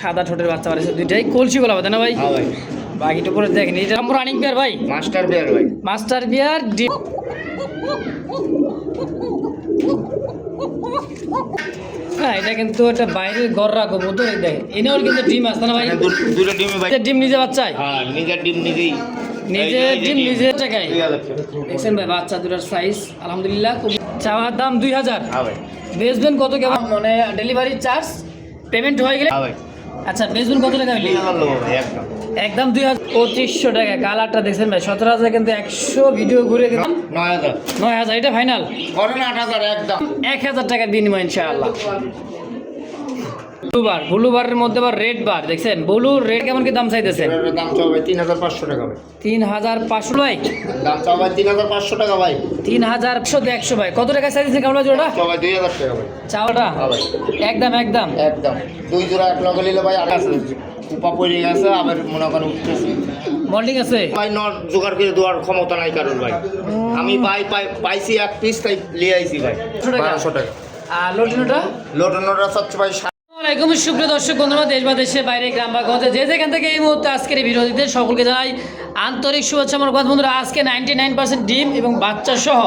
সাদা ঠোঁটের বাচ্চা বাড়ছে দুইটাই কলসি গলা না ভাই? হ্যাঁ ভাই। বাকিটা পরে দেখেন এটা আমরা রানিং পেয়ার ভাই, মাস্টার পেয়ার ভাই। মাস্টার পেয়ার ডিম। হ্যাঁ এটা কিন্তু একটা বাইরের ঘর রাখবো তো দেখেন এনেও কিন্তু ডিম আসছে না ভাই? দুটো ডিম ভাই। ডিম নিজে বাচ্চায়? হ্যাঁ নিজের ডিম নিজেই। নিজের ডিম নিজের টাকায় দেখছেন ভাই বাচ্চা দুটার সাইজ আলহামদুলিল্লাহ। চাওয়ার দাম 2000। হ্যাঁ ভাই। বেচবেন কত কেমন মানে ডেলিভারি চার্জ পেমেন্ট হয়ে গেলে? হ্যাঁ ভাই। আচ্ছা বেচবেন কত টাকা হইলে? একদম একদম 2500 টাকা। কালারটা দেখছেন ভাই 17,000 কিন্তু 100 ভিডিও ঘুরে কিন্তু 9000। 9000 এটা ফাইনাল? করেন 8000 একদম। 1000 টাকার বিনিময় ইনশাআল্লাহ। ব্লু বারের মধ্যে আবার রেড বার দেখছেন, ব্লু রেড কেমন কি দাম চাইতেছেন? দাম চাও ভাই 3500 টাকা ভাই। 3500 ভাই? দাম চাও ভাই 3500 টাকা ভাই। 3100 ভাই। কত টাকা চাইতেছেন কামলা জোড়া? চাও ভাই 2000 টাকা ভাই। চাওয়াটা হ্যাঁ ভাই। একদম একদম একদম দুই জোড়া এক লগে নিলে ভাই 28 কুপা পড়ে গেছে আবার মনে করেন উঠতেছে মল্ডিং আছে ভাই। নট জোগাড় করে দেওয়ার ক্ষমতা নাই কারণ ভাই। আমি পাইছি এক পিস তাই নিয়ে আইছি ভাই 1200 টাকা। আর লোটিনোটা? লোটনোটা সবচেয়ে ভাই। আসসালামাইকুম সুপ্রিয় দর্শক বন্ধুরা, দেশ বা দেশের বাইরে গ্রাম বা গঞ্জে যে যেখান থেকে এই মুহূর্তে আজকের এই ভিডিও দিতে সকলকে জানাই আন্তরিক শুভেচ্ছা মোবারকবাদ। বন্ধুরা আজকে 99% ডিম এবং বাচ্চা সহ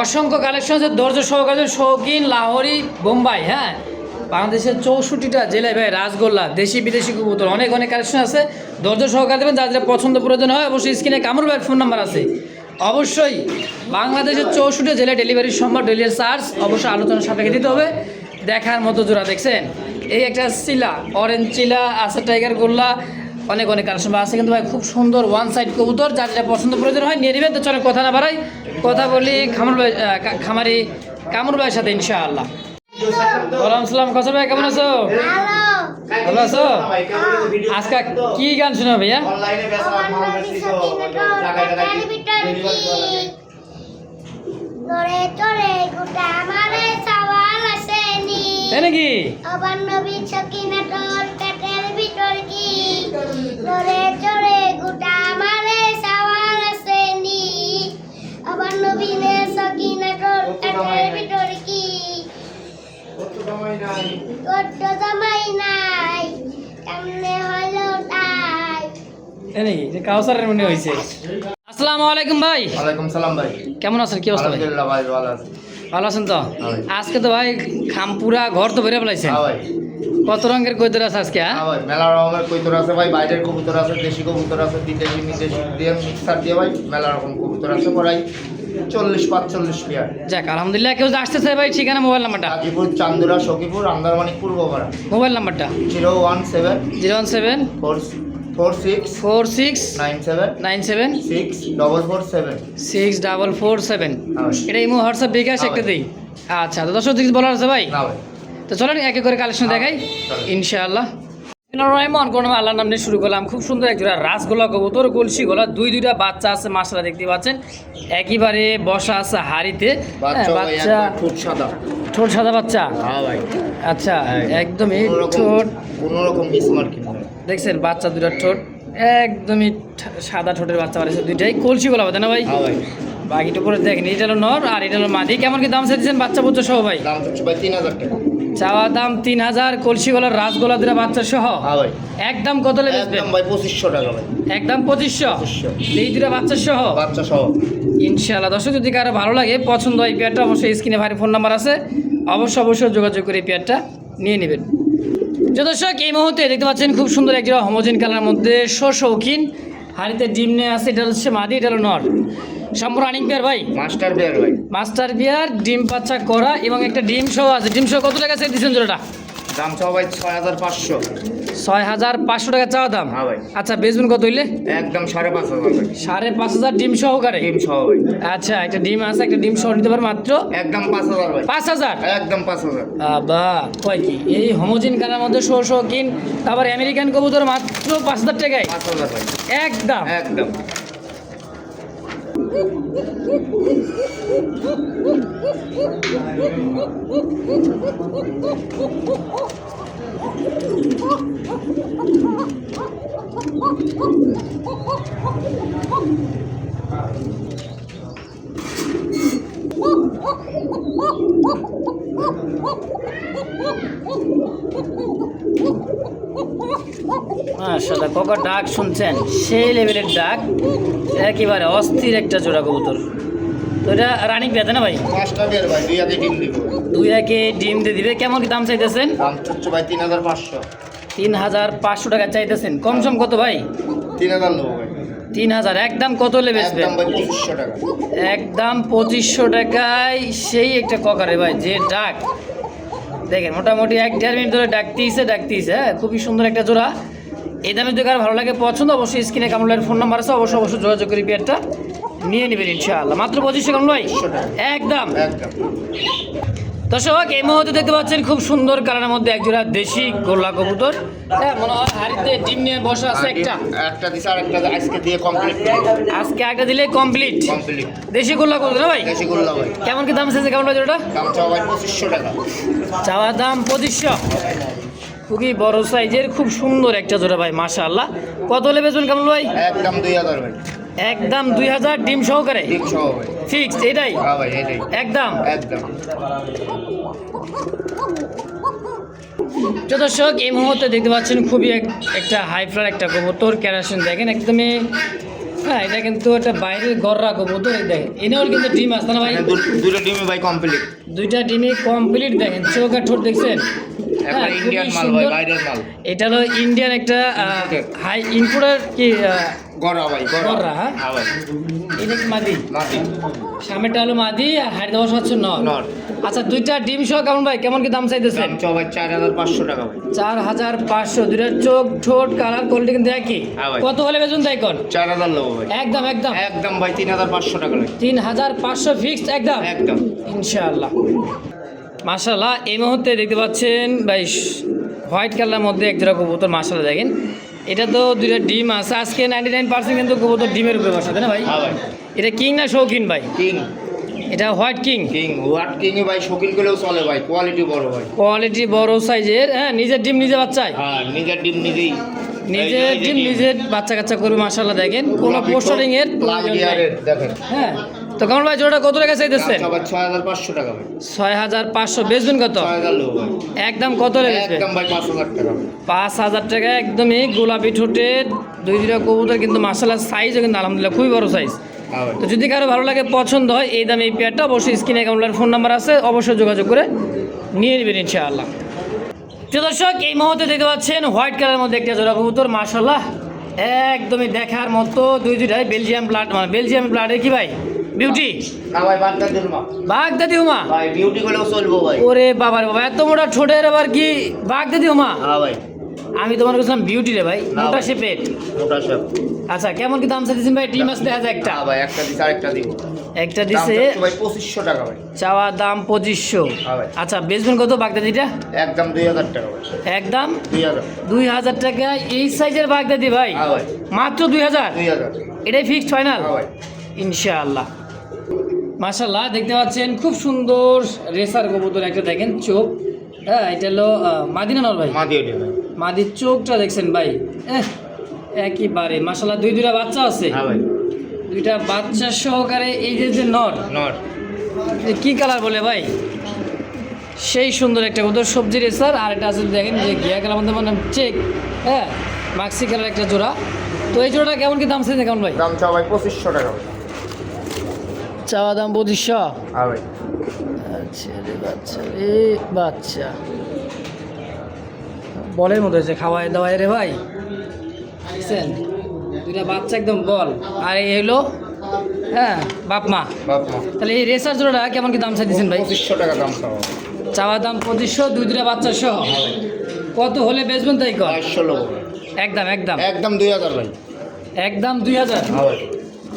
অসংখ্য কালেকশন আছে। ধৈর্য সহকারে শৌখিন লাহোরি বোম্বাই, হ্যাঁ বাংলাদেশের 64টা জেলায় ভাই রাসগোল্লা দেশি বিদেশি কবুতর অনেক অনেক কালেকশন আছে। ধৈর্য সহকারে দেবেন, যাদের পছন্দ প্রয়োজন হয় অবশ্যই স্ক্রিনে কামরুল ভাইয়ের ফোন নাম্বার আছে। অবশ্যই বাংলাদেশের 64 জেলায় ডেলিভারি সম্ভব, ডেলিভারি চার্জ অবশ্যই আলোচনা সাপেক্ষে দিতে হবে। দেখার মতো জোড়া দেখছেন, এই একটা চিলা অরেঞ্জ চিলা আছে, টাইগার গোল্লা অনেক অনেক কালেকশন আছে কিন্তু ভাই খুব সুন্দর ওয়ান সাইড কবুতর। যার যেটা পছন্দ প্রয়োজন হয় নিয়ে নেবেন। তো চলে কথা না বাড়াই, কথা বলি খামারি কামরুল ভাইয়ের সাথে ইনশাআল্লাহ। ওয়ালাইকুম আসসালাম। কসর ভাই কেমন আছো? ভালো আছো? আজকে কি গান শোনা ভাইয়া? তাই নাকি? আবার নবী সকিনা তোর পেটের ভিতর কি নরে চড়ে গোটা আমারে সওয়াল আসেনি। আবার নবী নে সকিনা তোর পেটের ভিতর কি কত জামাই নাই কেমনে হলো তাই। তাই নাকি? যে কাউসারের মনে হয়েছে। আসসালামু আলাইকুম ভাই। ওয়ালাইকুম সালাম ভাই। কেমন আছেন? কি অবস্থা ভাই? আলহামদুলিল্লাহ ভাই ভালো আছি। ভালো আছেন তো? ভাই। আজকে তো ভাই খামপুরা ঘর তো বেরিয়ে ফেলাইছেন। হ্যাঁ ভাই। কত রঙের কইতর আছে আজকে? হ্যাঁ ভাই মেলা রকমের কবুতর আছে ভাই। বাইরের কবুতর আছে, দেশি কবুতর আছে, বিদেশি বিদেশি দিয়ে মিক্সার দিয়ে ভাই মেলা রকম কবুতর আছে প্রায় 40-45 পেয়ার। যাক আলহামদুলিল্লাহ। কেউ যে আসতে চাই ভাই ঠিকানা মোবাইল নাম্বারটা? গাজীপুর, চান্দুরা, সখীপুর, আন্দারমানিক, পূর্বপাড়া। মোবাইল নাম্বারটা? 017 017 46 46 97 97 6447। 6447। হ্যাঁ ভাই। এটা ইমো হোয়াটসঅ্যাপ বিকাশ হ্যাঁ একটা ভাই। দিই। আচ্ছা তো দর্শক কিছু বলার আছে ভাই? না ভাই। তো চলেন একে করে কালেকশন দেখাই চলেন। ইনশাআল্লাহ। রহমান কোন আল্লাহর নাম নিয়ে শুরু করলাম। খুব সুন্দর এক জোড়া রাসগোলা কবুতর, কলসি গোলা, দুইটা বাচ্চা আছে মাশাআল্লাহ দেখতে পাচ্ছেন। একেবারে বসা আছে হাড়িতে। বাচ্চা ভাই বাচ্চা একবার ঠোঁট সাদা। ঠোঁট সাদা বাচ্চা? হ্যাঁ ভাই। আচ্ছা একদমই কোনো রকম- ঠোঁট কোনো রকম মিসমার্ক নেই। দেখছেন বাচ্চা দুটার ঠোঁট একদমই সাদা ঠোঁটের বাচ্চা বাড়ছে দুইটাই কলসি গোলা না ভাই? হ্যাঁ ভাই। বাকিটা পরে দেখেন এটা হলো নর আর এটা হলো মাদি। কেমন কি দাম চাইছেন বাচ্চা বুচ্চা সহ ভাই? দাম হচ্ছে ভাই 3000 টাকা। চাওয়া দাম 3000, কলসি গোলার রাসগোলা দুটা বাচ্চা সহ হ্যাঁ ভাই। একদম কত লেগে একদম ভাই 2500 টাকা ভাই। একদম 2500 2500 এই দুটা বাচ্চা সহ বাচ্চা সহ। ইনশাআল্লাহ। দর্শক যদি কারো ভালো লাগে পছন্দ হয় এই পেয়ারটা অবশ্যই স্ক্রিনে ভাই ফোন নাম্বার আছে, অবশ্যই যোগাযোগ করে এই পেয়ারটা নিয়ে নেবেন। যে দর্শক এই মুহূর্তে দেখতে পাচ্ছেন খুব সুন্দর একটা হোমোজেন কালার মধ্যে শৌখিন হাড়িতে ডিম নিয়ে আছে। এটা হচ্ছে মাদি, এটা হলো নর। সম্পূর্ণ রানিং পেয়ার ভাই, মাস্টার পেয়ার ভাই। মাস্টার পেয়ার, ডিম বাচ্চা করা এবং একটা ডিম সহ আছে। ডিম সহ কত টাকা চাই দিচ্ছেন জোড়াটা? দাম চাও ভাই 6500। 6500 টাকা চাওয়া দাম। হ্যাঁ ভাই। আচ্ছা বেচবেন কত হইলে? একদম 5500 ভাই। 5500 ডিম সহকারে? ডিম সহ ভাই। আচ্ছা একটা ডিম আছে, একটা ডিম সহ নিতে পারে মাত্র একদম 5000 ভাই। 5000? একদম 5000। বা কয় কি এই হোমোজিন কালার মধ্যে শৌখিন আবার আমেরিকান কবুতর মাত্র 5000 টাকায় 5000 ভাই। একদম। একদম। মাশাআল্লাহ কোকা ডাক শুনছেন, সেই লেভেলের ডাক, একেবারে অস্থির একটা জোড়া কবুতর। তো এটা রানিং পেতে না ভাই? 5টা বের ভাই, 2 আগে ডিম দিব। 2 একে ডিম দিয়ে দিবে। কেমন কি দাম চাইতেছেন? দাম হচ্ছে ভাই 3500। 3500 টাকা চাইতেছেন। কম সম কত ভাই? 3000 নেবো ভাই। 3000 একদম কত হলে বেচবেন? একদম ভাই 2500 টাকা। একদম 2500 টাকায় সেই একটা ককারে ভাই, যে ডাক দেখেন মোটামুটি 1-1.5 মিনিট ধরে ডাকতেইছে। হ্যাঁ, খুবই সুন্দর একটা জোড়া। এই দামে যদি কারো ভালো লাগে পছন্দ, অবশ্যই স্ক্রিনে কামলার ফোন নাম্বার আছে, অবশ্যই যোগাযোগ করে পেয়ারটা নিয়ে নেবেন ইনশাআল্লাহ। মাত্র 2500 কামল ভাই, একদম। দর্শক এই মুহূর্তে দেখতে পাচ্ছেন খুব সুন্দর কালারের মধ্যে একজোড়া দেশি গোল্লা কবুতর। হ্যাঁ, মনে হয় হাড়িতে ডিম নিয়ে বসা আছে একটা দিছে আর একটা আজকে দিয়ে কমপ্লিট। আজকে একটা দিলে কমপ্লিট। দেশি গোল্লা কবুতর না ভাই? দেশি গোল্লা ভাই। কেমন কি দাম আছে কেমন ভাই জোড়াটা? দাম চাও ভাই 2500 টাকা। চাওয়া দাম 2500। খুবই বড় সাইজের খুব সুন্দর একটা জোড়া ভাই, মাশাআল্লাহ। কত হলে বেচবেন কামল ভাই? একদম 2000 ভাই। একদম 2000 ডিম সহকারে? ডিম সহ ভাই। ফিক্সড এটাই? হ্যাঁ ভাই এটাই। একদম। তো দর্শক এই মুহূর্তে দেখতে পাচ্ছেন খুবই একটা হাই ফ্লার একটা কবুতর ক্যারাসিন দেখেন একদমই। হ্যাঁ, এটা কিন্তু একটা বাইরের গররা কবুতর। দেখেন এনেও কিন্তু ডিম আসছে না ভাই? দুটো ডিমই ভাই কমপ্লিট। 2টা ডিমই কমপ্লিট। দেখেন চোখ আর ঠোঁট দেখছেন? একটা ইন্ডিয়ান মাল ভাই, বাইরের মাল। এটা হলো ইন্ডিয়ান একটা হাই ইনপুটের কি গররা ভাই, গররা। হ্যাঁ ভাই। এটা কি মাদি? মাদি। সামনেটা হলো মাদি আর হাড়ি দেওয়া হচ্ছে নর। আচ্ছা, 2টা ডিম সহ কেমন ভাই, কেমন কি দাম চাইতেছেন? দাম চাও ভাই 4500 টাকা ভাই। 4500। 2টার চোখ ঠোঁট কালার কোয়ালিটি কিন্তু একই। কত হলে বেচুন তাই কোন? 4000 নেবো ভাই। একদম একদম একদম ভাই 3500 টাকা লাগে। 3500 ফিক্সড একদম একদম ইনশাআল্লাহ। মাশাআল্লাহ এই মুহূর্তে দেখতে পাচ্ছেন ভাই হোয়াইট কালারের মধ্যে এক জোড়া কবুতর। মাশাআল্লাহ দেখেন, এটা তো 2টা ডিম আছে। আজকে 99% কিন্তু কবুতর ডিমের উপরে বসা, তাই না ভাই? হ্যাঁ ভাই। এটা কিং না শৌখিন ভাই? কিং। এটা হোয়াইট কিং। হোয়াইট কিং ভাই, শৌখিন করলেও চলে ভাই, কোয়ালিটি বড় ভাই। কোয়ালিটি বড় সাইজের। হ্যাঁ, নিজের ডিম নিজে বাচ্চায়? হ্যাঁ, নিজের ডিম নিজেই। নিজের ডিম নিজের বাচ্চা কাচ্চা করবে। মাশাআল্লাহ দেখেন কোনো পোস্টারিং এর দেখেন। হ্যাঁ, তো কেমন ভাই জোড়াটা কত টাকা চাইতেছেন? 6500 টাকা ভাই। 6500 বেচবেন কত? 6000 নেবো ভাই। একদম কত হলে বেচবেন? একদম ভাই 5000 টাকা। 5000 টাকা একদমই গোলাপি ঠোঁটের 2টা কবুতর কিন্তু মাশাআল্লাহ সাইজও কিন্তু আলহামদুলিল্লাহ খুবই বড় সাইজ। তো যদি কারো ভালো লাগে পছন্দ হয় এই দামে এই পেয়ারটা, অবশ্যই স্ক্রিনে কামলার ফোন নাম্বার আছে, অবশ্যই যোগাযোগ করে নিয়ে নেবেন ইনশাআল্লাহ। তো দর্শক এই মুহূর্তে দেখতে পাচ্ছেন হোয়াইট কালারের মধ্যে একটা জোড়া কবুতর। মাশাআল্লাহ একদমই দেখার মতো 2টাই বেলজিয়াম ব্লাড, মানে বেলজিয়াম ব্লাডের কি ভাই বিউটি না ভাই, বাগদাদি উমা। বাগদাদি উমা ভাই বিউটি করলেও চলবো ভাই। ওরে বাবা রে বাবা, এত মোটা ঠোঁটের আবার কি বাগদাদি উমা? হ্যাঁ ভাই। আমি তোমার কাছে বিউটি রে ভাই, মোটা শেপের। মোটা শেপ। আচ্ছা, কেমন কি দাম চাইছেন ভাই? ডিম আছে দেখা যায় একটা? হ্যাঁ ভাই, একটা দিছে আরেকটা দিব। একটা দিছে ভাই 2500 টাকা ভাই। চাওয়া দাম 2500। হ্যাঁ ভাই। আচ্ছা, বেচবেন কত বাগদাদিটা? একদম 2000 টাকা ভাই। একদম 2000। 2000 টাকা এই সাইজের বাগদাদি ভাই? হ্যাঁ ভাই। মাত্র 2000? 2000। এটাই ফিক্সড ফাইনাল হ্যাঁ ভাই। ইনশাআল্লাহ। মাশাআল্লাহ দেখতে পাচ্ছেন খুব সুন্দর রেসার কবুতর একটা দেখেন চোখ। হ্যাঁ, এটা হলো মাদিনা নর ভাই? মাদি ওটা ভাই। মাদির চোখটা দেখছেন ভাই, একেবারে মাশাআল্লাহ। 2টা বাচ্চা আছে? হ্যাঁ ভাই। 2টা বাচ্চা সহকারে এই যে নর কি কালার বলে ভাই? সেই সুন্দর একটা কবুতর, সবজি রেসার। আর এটা আছে দেখেন যে ঘিয়া কালার মধ্যে মানে চেক। হ্যাঁ, মাক্সি কালার একটা জোড়া। তো এই জোড়াটা কেমন কি দাম চাইছে কেমন ভাই? দাম চাও ভাই 2500 টাকা ভাই। চাওয়া দাম 2500? হ্যাঁ ভাই। আচ্ছা রে বাচ্চা রে বাচ্চা, বলের মতো হয়েছে খাওয়াই দাওয়াই রে ভাই, বুঝছেন? 2টা বাচ্চা একদম বল। আর এই হলো হ্যাঁ বাপ মা। তাহলে এই রেসার জোড়াটা কেমন কি দাম চাইছেন ভাই? 2500 টাকা দাম চাও। চাওয়া দাম 2500, 2টা বাচ্চা সহ। কত হলে বেচবেন তাই কর? 500 লোক। একদম একদম একদম 2000 ভাই। একদম 2000? হ্যাঁ ভাই।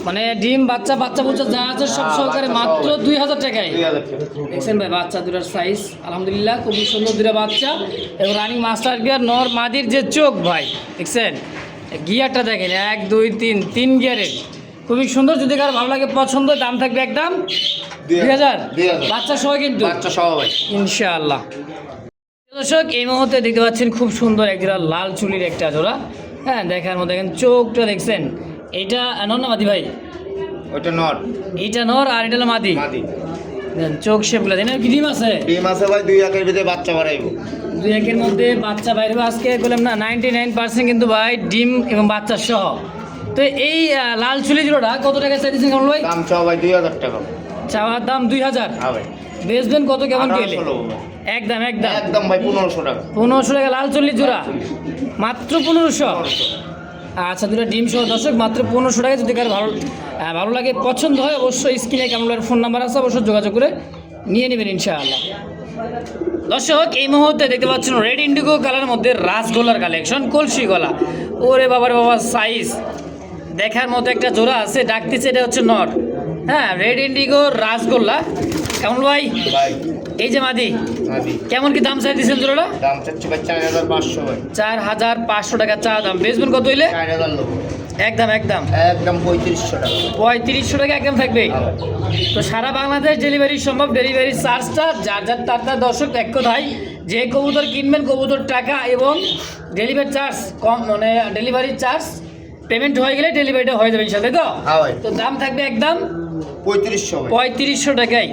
মানে ডিম বাচ্চা বুচ্চা যা আছে সব সহকারে মাত্র 2000 টাকায়। 2000 টাকা। দেখছেন ভাই বাচ্চা 2টার সাইজ আলহামদুলিল্লাহ খুবই সুন্দর 2টা বাচ্চা এবং রানিং মাস্টার গিয়ার। নর মাদির যে চোখ ভাই দেখছেন, গিয়ারটা দেখেন 1 2 3 3 গিয়ারের, খুবই সুন্দর। যদি কারো ভালো লাগে পছন্দ, দাম থাকবে একদম 2000 বাচ্চা সহ কিন্তু, বাচ্চা সহ ভাই ইনশাআল্লাহ। দর্শক এই মুহূর্তে দেখতে পাচ্ছেন খুব সুন্দর এক জোড়া লাল চুলির একটা জোড়া। হ্যাঁ, দেখার মধ্যে দেখেন চোখটা দেখছেন। এটা নর না মাদি ভাই? ওইটা নর। এইটা নর আর এটা হলো মাদি। মাদি। চোখ শেপগুলো দেন। কি ডিম আছে? ডিম আছে ভাই, 2 একের ভিতরে বাচ্চা বাড়াইবো। দুই একের মধ্যে বাচ্চা বাইরে আজকে বললাম না 99% কিন্তু ভাই ডিম এবং বাচ্চা সহ। তো এই লাল চুলি জোড়াটা কত টাকা চাইছেন কামরুল ভাই? দাম চাও ভাই 2000 টাকা। চাওয়ার দাম 2000। হ্যাঁ ভাই। বেচবেন কত কেমন পেলে? 1800 ভাই। একদম একদম একদম ভাই 1500 টাকা। 1500 টাকা লাল চল্লিশ জোড়া, মাত্র 1500। আচ্ছা, দুটো ডিম সহ দর্শক মাত্র 1500 টাকা। যদি কারো ভালো লাগে, পছন্দ হয়, অবশ্যই স্ক্রিনে কামরুলের ফোন নাম্বার আছে, অবশ্যই যোগাযোগ করে নিয়ে নেবেন ইনশাআল্লাহ। দর্শক এই মুহূর্তে দেখতে পাচ্ছেন রেড ইন্ডিগো কালারের মধ্যে রাসগোলার কালেকশন, কলসি গলা। ওরে বাবার বাবা, সাইজ দেখার মতো একটা জোড়া আছে, ডাকতেছে এটা হচ্ছে নর। হ্যাঁ, রেড ইন্ডিগো রাসগোল্লা। কেমন ভাই? ভাই এই যে মাদি, মাদি কেমন কি দাম চাই দিচ্ছেন জোড়াটা? দাম চাচ্ছি ভাই 4500 ভাই। 4500 টাকা চা দাম। বেচবেন কত হইলে? 4000 লোক। একদম একদম একদম 3500 টাকা। 3500 টাকা একদম থাকবে। হ্যাঁ ভাই। তো সারা বাংলাদেশ ডেলিভারি সম্ভব। ডেলিভারি চার্জটা যার যার তার দর্শক এক কথায়, যে কবুতর কিনবেন কবুতর টাকা এবং ডেলিভারি চার্জ কম, মানে ডেলিভারি চার্জ পেমেন্ট হয়ে গেলে ডেলিভারিটা হয়ে যাবে ইনশাআল্লাহ। তো হ্যাঁ ভাই। তো দাম থাকবে একদম 3500 ভাই। 3500 টাকায়।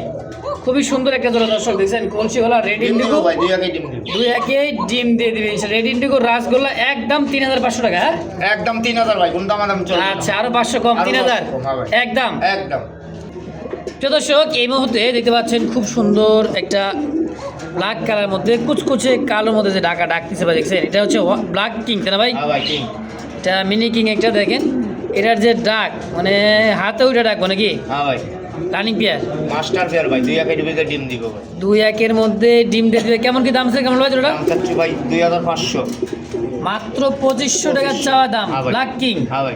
খুবই সুন্দর একটা জোড়া দর্শক, দেখছেন কলসি গলা রেড ডিম ইন্ডিগো। দিব ভাই, দুই আগে ডিম দিব। দুই একে ডিম দিয়ে দিবে রেড ইন্ডিগো রাসগোল্লা, একদম 3500 টাকা। হ্যাঁ একদম 3000 ভাই, কোন দাম চলবে না। আচ্ছা, আরো 500 কম, আরো 3000 500 কম, হ্যাঁ ভাই। একদম। একদম প্রিয় দর্শক এই মুহূর্তে দেখতে পাচ্ছেন খুব সুন্দর একটা ব্ল্যাক কালার মধ্যে কুচকুচে কালোর মধ্যে যে ডাকা ডাকতেছে ভাই, দেখছেন এটা হচ্ছে ব্ল্যাক কিং, তাই না ভাই? হ্যাঁ ভাই কিং। এটা মিনি কিং একটা দেখেন, এটার যে ডাক মানে হাতে ওইটা ডাকবো নাকি? হ্যাঁ ভাই। রানিং পেয়ার, মাস্টার পেয়ার ভাই, দুই আগে ডিম দিব ভাই। দুই একের মধ্যে ডিম দিয়ে দিবে। কেমন কি দাম আছে কেমন ভাই ওটা? দাম চাচ্ছি ভাই 2500। মাত্র 2500 টাকা চাওয়া দাম, হ্যাঁ ভাই। Black king. হ্যাঁ ভাই।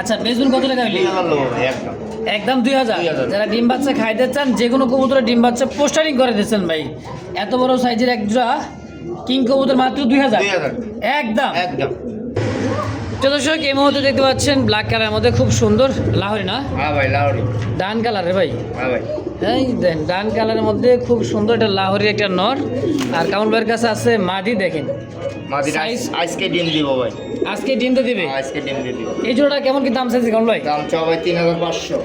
আচ্ছা, বেচুন কত টাকা হইলে? 3000 লোক ভাই একদম। একদম 2000। 2000 যারা ডিম বাচ্চা খাইতে চান, যে কোনো কবুতরের ডিম বাচ্চা পোস্টারিং করে দিচ্ছেন ভাই। এত বড় সাইজের এক জোড়া কিং কবুতর মাত্র 2000 2000 একদম। একদম। তো দর্শক এই মুহূর্তে দেখতে পাচ্ছেন ব্ল্যাক কালারের মধ্যে খুব সুন্দর লাহোরি না, হ্যাঁ ভাই লাহোরি। ডান কালারের ভাই। হ্যাঁ ভাই। এই দেন ডান কালারের মধ্যে খুব সুন্দর একটা লাহোরি একটা নর। আর কাউন্ট ভাইয়ের কাছে আছে মাদি, দেখেন মাদি Size? আজকে ডিম দিব ভাই। আজকে ডিম তো দিবে। আজকে ডিম দিয়ে দিব। এই জোড়াটা কেমন কি দাম চাইছে কাউন্ট ভাই? দাম চাও ভাই 3500।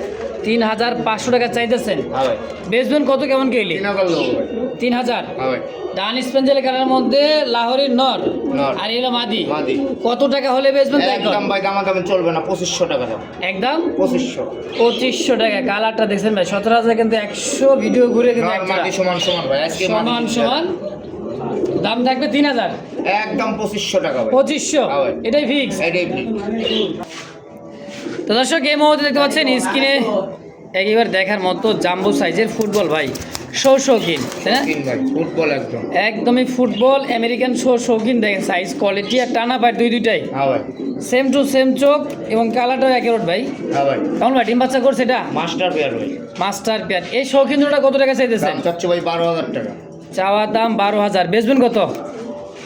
3500 টাকা চাইতেছেন। হ্যাঁ ভাই। বেচবেন কত কেমন কেলি? 3000 লোক ভাই। 3000। হ্যাঁ ভাই। ডান স্পেঞ্জেল কালারের মধ্যে লাহোরির নর, নর। আর এলো মাদি। মাদি। কত টাকা হলে বেচবেন তাই একদম ভাই, দামাদামি চলবে না, 2500 টাকা দাম। একদম 2500। 2500 টাকা। কালারটা দেখছেন ভাই, 17000 কিন্তু 100 ভিডিও ঘুরে কিন্তু নর এক জোড়া। মাদি সমান সমান ভাই, আজকে মাদি সমান সমান। দাম থাকবে 3000। একদম 2500 টাকা ভাই। 2500 হ্যাঁ ভাই। এটাই ফিক্স। এটাই ঠিক। তো দর্শক এই মুহূর্তে দেখতে পাচ্ছেন স্ক্রিনে একবার দেখার মতো জাম্বো সাইজের ফুটবল ভাই, শৌখিন, তাই না? কিং ভাই, ফুটবল একদম। একদমই ফুটবল আমেরিকান শৌখিন, দেখেন সাইজ কোয়ালিটি আর টানা পায় দুইটাই হ্যাঁ ভাই। সেম টু সেম চোখ এবং কালারটাও একেরোট ভাই। হ্যাঁ ভাই। কেমন ভাই ডিম বাচ্চা করছে এটা? মাস্টার পেয়ার ভাই। Master pair. এই শৌখিন জোড়া কত টাকা চাইতেছেন? দাম চাচ্ছি ভাই 12000 টাকা। চাওয়া দাম 12000। বেচবেন কত?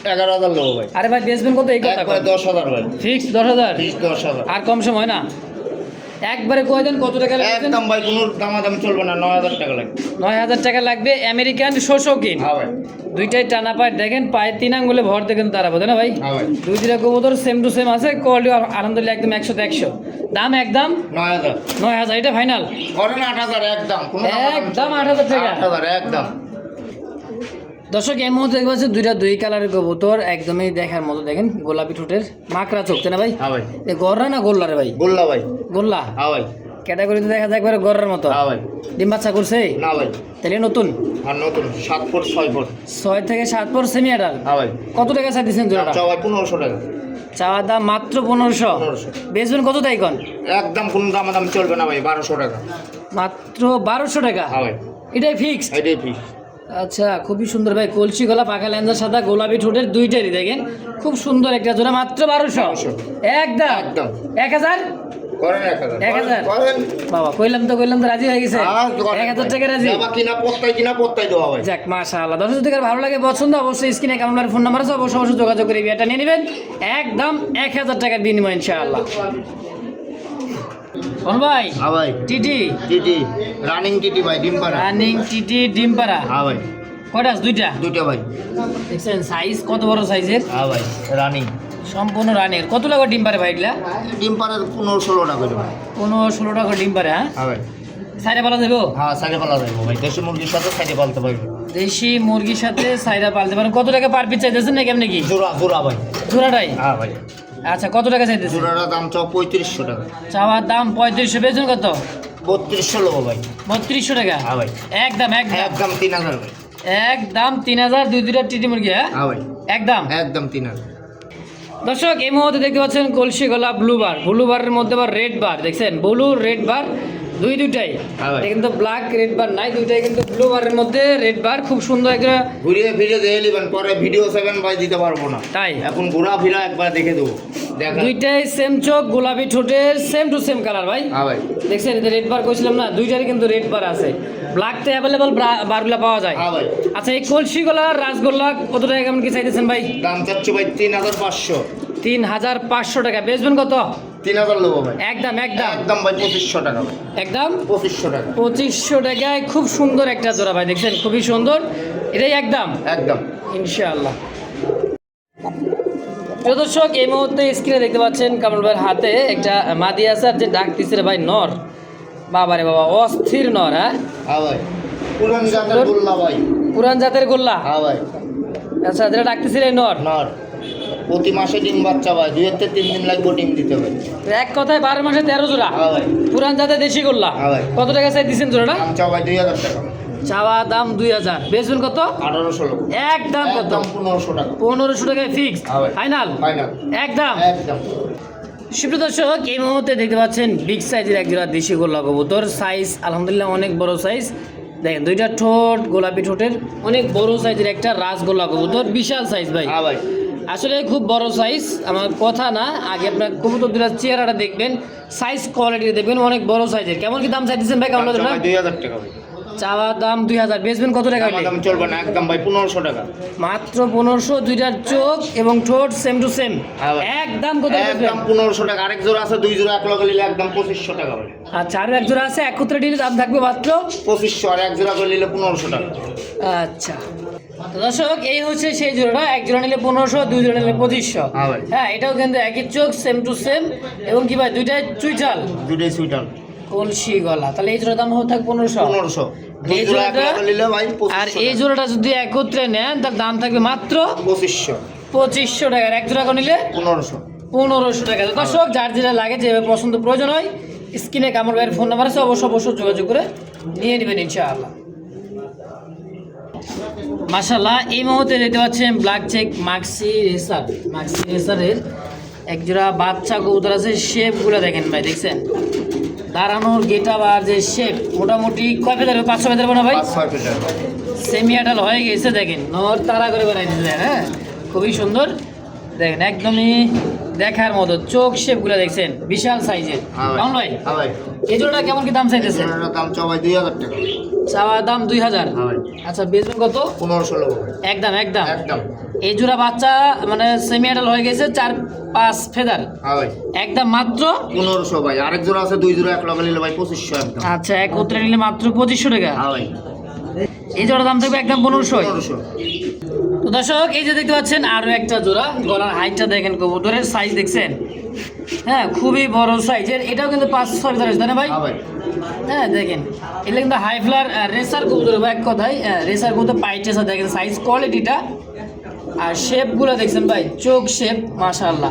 11000 লোক ভাই। আরে ভাই বেচবেন কত এই কথা? একবারে 10000 ভাই। ফিক্স 10000। ঠিক 10000। আর কম সময় না, একবারে কয় দেন কত টাকা লাগবে? একদম ভাই, কোনো দামাদামি চলবে না, 9000 টাকা লাগবে। 9000 টাকা লাগবে। আমেরিকান শৌখিন, হ্যাঁ ভাই। দুইটাই টানা পায়, দেখেন পায়ে 3 আঙ্গুলে ভর দেখেন দাঁড়াবো, তাই না ভাই? হ্যাঁ ভাই। দুইটা কবুতর সেম টু সেম আছে, কোয়ালিটি আলহামদুলিল্লাহ একদম 100 তে 100। দাম একদম 9000। 9000, এটা ফাইনাল করেন 8000 একদম, কোনো একদম 8000 টাকা। 8000 একদম। দর্শক এই মুহূর্তে দেখতে পাচ্ছেন দুই কালারের কবুতর, একদমই দেখার মতো, দেখেন গোলাপি ঠোঁটের, মাকড়া চোখ, তাই না ভাই? হ্যাঁ ভাই। এ গররা না গোল্লা রে ভাই? গোল্লা ভাই। গোল্লা হ্যাঁ ভাই। ক্যাটাগরিতে দেখা যায় একবারে গররার মতো। হ্যাঁ ভাই। ডিম বাচ্চা করছে না ভাই। তাহলে নতুন আর নতুন 7 ফুট 6 ফুট। 6 থেকে 7 পর সেমি অ্যাডাল্ট। হ্যাঁ ভাই। কত টাকা চাইতেছেন জোড়াটা? চাও ভাই 1500 টাকা। চাওয়া দাম মাত্র 1500। 1500। বেচবেন কত তাই কোন? একদম কোনো দামাদামি চলবে না ভাই, 1200 টাকা। মাত্র 1200 টাকা। হ্যাঁ ভাই। এটাই ফিক্স। এটাই ফিক্স। আচ্ছা, খুবই সুন্দর ভাই, কলসি গলা, পাকা লেঞ্জা, সাদা গোলাপি ঠোঁটের, দুইটারই দেখেন খুব সুন্দর একটা জোড়া, মাত্র 1200। একদম একদম। 1000। করেন 1000। 1000 করেন। বাবা কইলাম তো রাজি হয়ে গেছে। 1000 টাকা রাজি। বাবা কিনা পত্তাই দেওয়া ভাই। যাক মাশাআল্লাহ। দর্শক যদি কারো ভালো লাগে, পছন্দ, অবশ্যই স্ক্রিনে কামলার ফোন নাম্বার আছে, অবশ্যই যোগাযোগ করে বিয়েটা নিয়ে নেবেন একদম 1000 টাকার বিনিময় ইনশাআল্লাহ। কোন ভাই? হ্যাঁ ভাই। টিটি টিটি রানিং টিটি ভাই, ডিমপাড়া। Running TT ডিমপাড়া। হ্যাঁ ভাই। কয়টা? দুইটা ভাই। দেখছেন সাইজ কত বড় সাইজের? হ্যাঁ ভাই। রানিং সম্পূর্ণ রানিং। কত টাকা ডিম পারে ভাই এগুলা? ডিমপাড়ার 15-16 টাকা করে ভাই। 15-16 টাকা ডিম পারে। হ্যাঁ হ্যাঁ ভাই। সাইডে পালা দেবো? হ্যাঁ সাইডে পালা যাবো ভাই, দেশি মুরগির সাথে সাইডে পালতে পারবে। দেশি মুরগির সাথে সাইরা পালতে পারেন। কত টাকা পার পিস চাইতেছেন না কেমনি কি? জোড়া জোড়া ভাই। জোড়াটাই? হ্যাঁ ভাই। আচ্ছা কত টাকা চাইতেছেন? জোড়াটার দাম চাও 3500 টাকা। চাওয়ার দাম 3500, বেচুন কত? 3200 লোক ভাই। 3200 টাকা? হ্যাঁ ভাই। একদম একদম 3000 ভাই। একদম 3000, দুইটা টিটি মুরগি। হ্যাঁ হ্যাঁ ভাই। একদম একদম 3000। দর্শক এই মুহূর্তে দেখতে পাচ্ছেন কলসি গলা ব্লু বারের মধ্যে আবার রেড বার দেখছেন, ব্লু রেড বার দুইটাই। হ্যাঁ ভাই। এটা কিন্তু ব্ল্যাক রেড বার নাই, দুইটাই কিন্তু ব্লু বারের মধ্যে রেড বার, খুব সুন্দর একটা। ঘুরিয়ে ফিরে দেখে নেবেন, পরে ভিডিও 7 ভাই দিতে পারবো না। তাই এখন ঘোরা ফিরা একবার দেখে দেবো। দেখেন। দুইটাই সেম চোখ, গোলাপি ঠোঁটের, সেম টু সেম কালার ভাই। হ্যাঁ ভাই। দেখছেন এদের রেড বার কইছিলাম না, দুইটারই কিন্তু রেড বার আছে। ব্ল্যাকটা অ্যাভেলেবল, বারগুলা পাওয়া যায়। হ্যাঁ ভাই। আচ্ছা এই কলসি গলা রাসগোল্লা কত টাকা কেমন কি চাইতেছেন ভাই? দাম চাচ্ছি ভাই 3500। 3500 টাকা, বেচবেন কত? 3000 লোক ভাই। একদম একদম একদম ভাই 2500 টাকা ভাই। একদম 2500 টাকা। 2500 টাকায় খুব সুন্দর একটা জোড়া ভাই, দেখছেন খুবই সুন্দর। এটাই একদম একদম ইনশাআল্লাহ। প্রিয় দর্শক এই মুহূর্তে স্ক্রিনে দেখতে পাচ্ছেন কামরুল ভাইয়ের হাতে একটা মাদি আছে, আর যে ডাক দিচ্ছে রে ভাই নর। বাবারে বাবা, অস্থির নর। হ্যাঁ হ্যাঁ ভাই। পুরান জাতের গোল্লা ভাই। পুরান জাতের গোল্লা? হ্যাঁ ভাই। আচ্ছা যেটা ডাকতেছিল এই নর? নর। প্রতি মাসে ডিম বাচ্চা ভাই, 2 থেকে 3 দিন লাগবে ডিম দিতে ভাই। এক কথায় 12 মাসে 13 জোড়া? হ্যাঁ ভাই। পুরান জাতের দেশি গোল্লা? হ্যাঁ ভাই। কত টাকা চাই দিচ্ছেন জোড়াটা? দাম চাও ভাই 2000 টাকা। চাওয়া দাম 2000, বেচবেন কত? 1800 লোক। একদম কত? একদম 1500 টাকা। 1500 টাকায় ফিক্স? হ্যাঁ ভাই। ফাইনাল? ফাইনাল। একদম একদম। সুপ্রিয় দর্শক এই মুহূর্তে দেখতে পাচ্ছেন বিগ সাইজের এক জোড়া দেশি গোল্লা কবুতর, সাইজ আলহামদুলিল্লাহ অনেক বড় সাইজ। দেখেন দুইটা ঠোঁট গোলাপি ঠোঁটের, অনেক বড় সাইজের একটা রাসগোল্লা কবুতর, বিশাল সাইজ ভাই। হ্যাঁ ভাই। আসলে খুব বড় সাইজ, আমার কথা না, আগে আপনার কবুতর দুটার চেহারাটা দেখবেন, সাইজ কোয়ালিটি দেখবেন, অনেক বড় সাইজের। কেমন কি দাম চাইতেছেন ভাই? কেমন? 2000 টাকা ভাই। চাওয়া দাম 2000, বেচবেন কত টাকা? দাম চলবে না, একদম ভাই 1500 টাকা। মাত্র 1500, দুইটার চোখ এবং ঠোঁট সেম টু সেম। হ্যাঁ ভাই। একদম কত? একদম 1500 টাকা। আরেক জোড়া আছে, 2 জোড়া এক লগে নিলে একদম 2500 টাকা ভাই। আচ্ছা আর এক জোড়া আছে, একত্রে নিলে দাম থাকবে মাত্র 2500, আর এক জোড়া করে নিলে 1500 টাকা। আচ্ছা তো দর্শক এই হচ্ছে সেই জোড়াটা, এক জোড়া নিলে 1500, 2 জোড়া নিলে 2500। হ্যাঁ ভাই। হ্যাঁ এটাও কিন্তু একই চোখ, সেম টু সেম, এবং কি ভাই দুইটাই চুইটাল, দুটোই সুইটার। কলসি গলা। তাহলে এই জোড়ার দাম থাকবে 1500। 1500। এই এই জোড়া এক জোড়াটা লগে নিলে ভাই 2500। আর এই জোড়াটা যদি একত্রে নেন তার দাম থাকবে মাত্র 2500। 2500 টাকা, আর এক জোড়া করে নিলে 1500। 1500 টাকা। তো দর্শক যার যেটা লাগে, যেভাবে পছন্দ প্রয়োজন হয়, স্ক্রিনে কামর ভাইয়ের ফোন নাম্বার আছে, অবশ্যই যোগাযোগ করে নিয়ে নেবেন ইনশাআল্লাহ। মাশাআল্লাহ এই মুহূর্তে দেখতে পাচ্ছেন ব্ল্যাক চেক মাক্সি রেসারের এক জোড়া বাচ্চা কবুতর আছে। শেপগুলো দেখেন ভাই, দেখছেন দাঁড়ানোর গেটা বা যে শেপ, মোটামুটি কয় ফেদার? 500 ফেদার না ভাই? 500 ফিটার। সেমি আটাল হয়ে গেছে, দেখেন নর তারা করে বানাই দিয়েছে। হ্যাঁ খুবই সুন্দর, দেখেন একদমই দেখার মতো। চোখ শেপগুলো দেখছেন, বিশাল সাইজের। কেমন ভাই হ্যাঁ ভাই। এই জোড়াটা কেমন কি দাম চাইতেছে? এটার দাম চাও ভাই 2000 টাকা। চাওয়া দাম 2000। হ্যাঁ ভাই। আচ্ছা বেচবেন কত? 1500 লোক ভাই। একদম একদম একদম। এই জোড়া বাচ্চা মানে সেমি আটাল হয়ে গেছে, 4-5 ফেদার, হ্যাঁ ভাই। একদম মাত্র 1500 ভাই। আরেক জোড়া আছে, 2 জোড়া এক লগে নিলে ভাই 2500 একদম। আচ্ছা একত্রে নিলে মাত্র 2500 টাকা। হ্যাঁ ভাই। এই জোড়া দাম থাকবে একদম 1500। 1500। তো দর্শক এই যে দেখতে পাচ্ছেন আরো একটা জোড়া, গলার হাইটটা দেখেন, কবুতরের সাইজ দেখছেন, হ্যাঁ খুবই বড় সাইজের। এটাও কিন্তু 500 ফেদার আছে, তাই না ভাই? হ্যাঁ ভাই। হ্যাঁ দেখেন এগুলো কিন্তু হাই ফ্লার রেসার কবুতর বা এক কথায় রেসার কবুতর পাইটেসা। দেখেন সাইজ কোয়ালিটিটা আর শেপগুলো দেখছেন ভাই, চোখ শেপ মাশাআল্লাহ।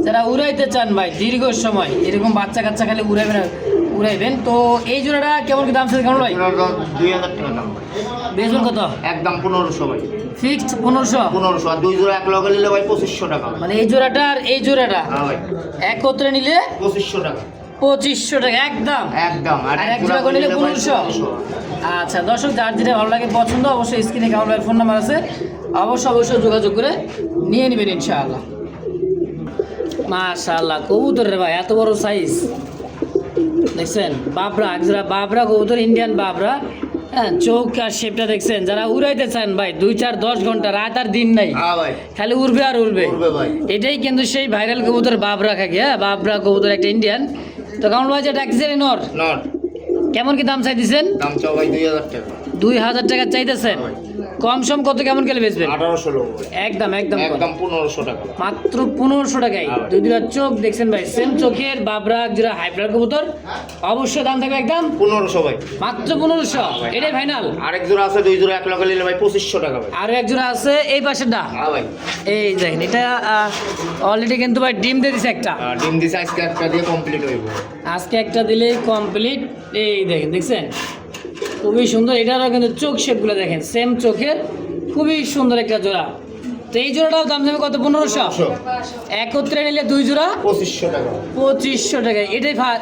যারা উড়াইতে চান ভাই দীর্ঘ সময়, এরকম বাচ্চা কাচ্চা খালি উড়াইবেন, তো এই জোড়াটা কেমন কি দাম চাইছে কেমন ভাই? এটার দাম 2000 টাকা দাম ভাই। বেচবেন কত? একদম 1500 ভাই। ফিক্সড 1500। 1500, আর 2 জোড়া এক লগে নিলে ভাই 2500 টাকা ভাই। মানে এই জোড়াটা আর এই জোড়াটা হ্যাঁ ভাই। একত্রে নিলে 2500 টাকা। 2500 টাকা একদম। একদম। আর এক জোড়া করে নিলে 1500। আচ্ছা দর্শক যার যেটা ভালো লাগে পছন্দ, অবশ্যই স্ক্রিনে কামর ভাইয়ের ফোন নাম্বার আছে, অবশ্যই যোগাযোগ করে নিয়ে নেবেন ইনশাআল্লাহ। মাশাআল্লাহ কবুতরের ভাই এত বড় সাইজ দেখছেন, বাবরা এক জোড়া বাবরা কবুতর, ইন্ডিয়ান বাবরা। হ্যাঁ চোখ আর শেপটা দেখছেন, যারা উড়াইতে চান ভাই 2-4-10 ঘন্টা, রাত আর দিন নাই, হ্যাঁ ভাই। খালি উড়বে আর উড়বে। উড়বে ভাই। এটাই কিন্তু সেই ভাইরাল কবুতর বাবরা খাকি। হ্যাঁ বাবরা কবুতর একটা ইন্ডিয়ান। তো কামরুল ভাই যেটা ডাকছেন নর, নট। কেমন কি দাম চাইতেছেন? দাম চাও ভাই 2000 টাকা। 2000 টাকা চাইতেছেন। হ্যাঁ ভাই। কম সম কত কেমন গেলে বেচবেন? 1800 লোক ভাই। একদম একদম কম। একদম 1500 টাকা। মাত্র 1500 টাকায় হ্যাঁ ভাই। দুই দুটা চোখ দেখছেন ভাই, সেম চোখের বাবরা যেটা হাইব্রিড কবুতর, অবশ্যই দাম থাকবে একদম 1500 ভাই। মাত্র 1500। ভাই। এটাই ফাইনাল। আরেক জোড়া আছে, 2 জোড়া এক লগে নিলে ভাই 2500 টাকা ভাই। আরো এক জোড়া আছে এই পাশেরটা, হ্যাঁ ভাই। এই দেখেন এটা অলরেডি কিন্তু ভাই ডিম দিয়ে দিছে একটা, ডিম দি সাইজ একটা দিয়ে কমপ্লিট হইব। আজকে একটা দিলেই কমপ্লিট। এই দেখেন, দেখছেন খুবই সুন্দর। এটারও কিন্তু চোখ শেপগুলো দেখেন, সেম চোখের, খুবই সুন্দর একটা জোড়া। তো এই জোড়াটাও দাম যাবে কত? 1500। একত্রে নিলে দুই জোড়া 2500 টাকা। 2500 টাকায়।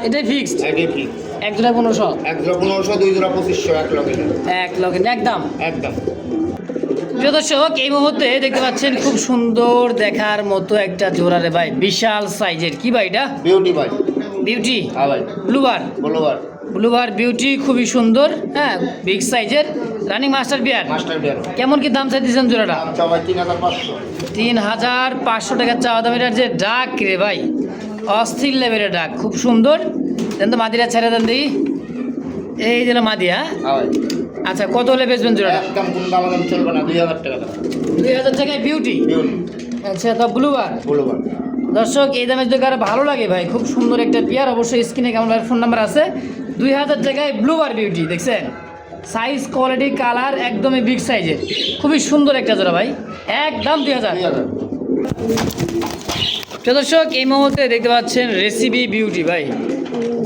এটাই ফিক্সড। এটাই ঠিক। এক জোড়া 1500। এক জোড়া 1500, 2 জোড়া 2500 এক লগে নিলে। এক লগে একদম। একদম। প্রিয় দর্শক, এই মুহূর্তে দেখতে পাচ্ছেন খুব সুন্দর দেখার মতো একটা জোড়া রে ভাই, বিশাল সাইজের। কি ভাই এটা? বিউটি ভাই। বিউটি হ্যাঁ ভাই। ব্লুবার। বলোবার। ব্লুবার বিউটি খুবই সুন্দর, হ্যাঁ, বিগ সাইজের রানিং মাস্টার বিয়ার। মাস্টার বিয়ার। কেমন কি দাম চাইতেছেন জোড়াটা? দাম চাও ভাই 3500। 3500 টাকা চাওয়া দাম। এটার যে ডাক রে ভাই, অস্থির লেভেলের ডাক, খুব সুন্দর। দেন তো মাদিরা ছেড়ে দেন দিই। এই যেন মাদিয়া। হ্যাঁ ভাই। আচ্ছা, কত হলে বেচবেন জোড়াটা? একদম কোন দাম দাম চলবে না, 2000 টাকা দাম। 2000 টাকায় বিউটি। বিউটি। আচ্ছা, তো ব্লুবার। বলোবার। দর্শক, এই দামে যদি কারো ভালো লাগে ভাই, খুব সুন্দর একটা পেয়ার, অবশ্যই স্ক্রিনে কেমন ফোন নাম্বার আছে। 2000 টাকায় ব্লুবার বিউটি, দেখছেন সাইজ, কোয়ালিটি, কালার একদমই বিগ সাইজের, খুবই সুন্দর একটা জোড়া ভাই, একদম 2000। 2000। তো দর্শক, এই মুহূর্তে দেখতে পাচ্ছেন রেসিপি বিউটি ভাই,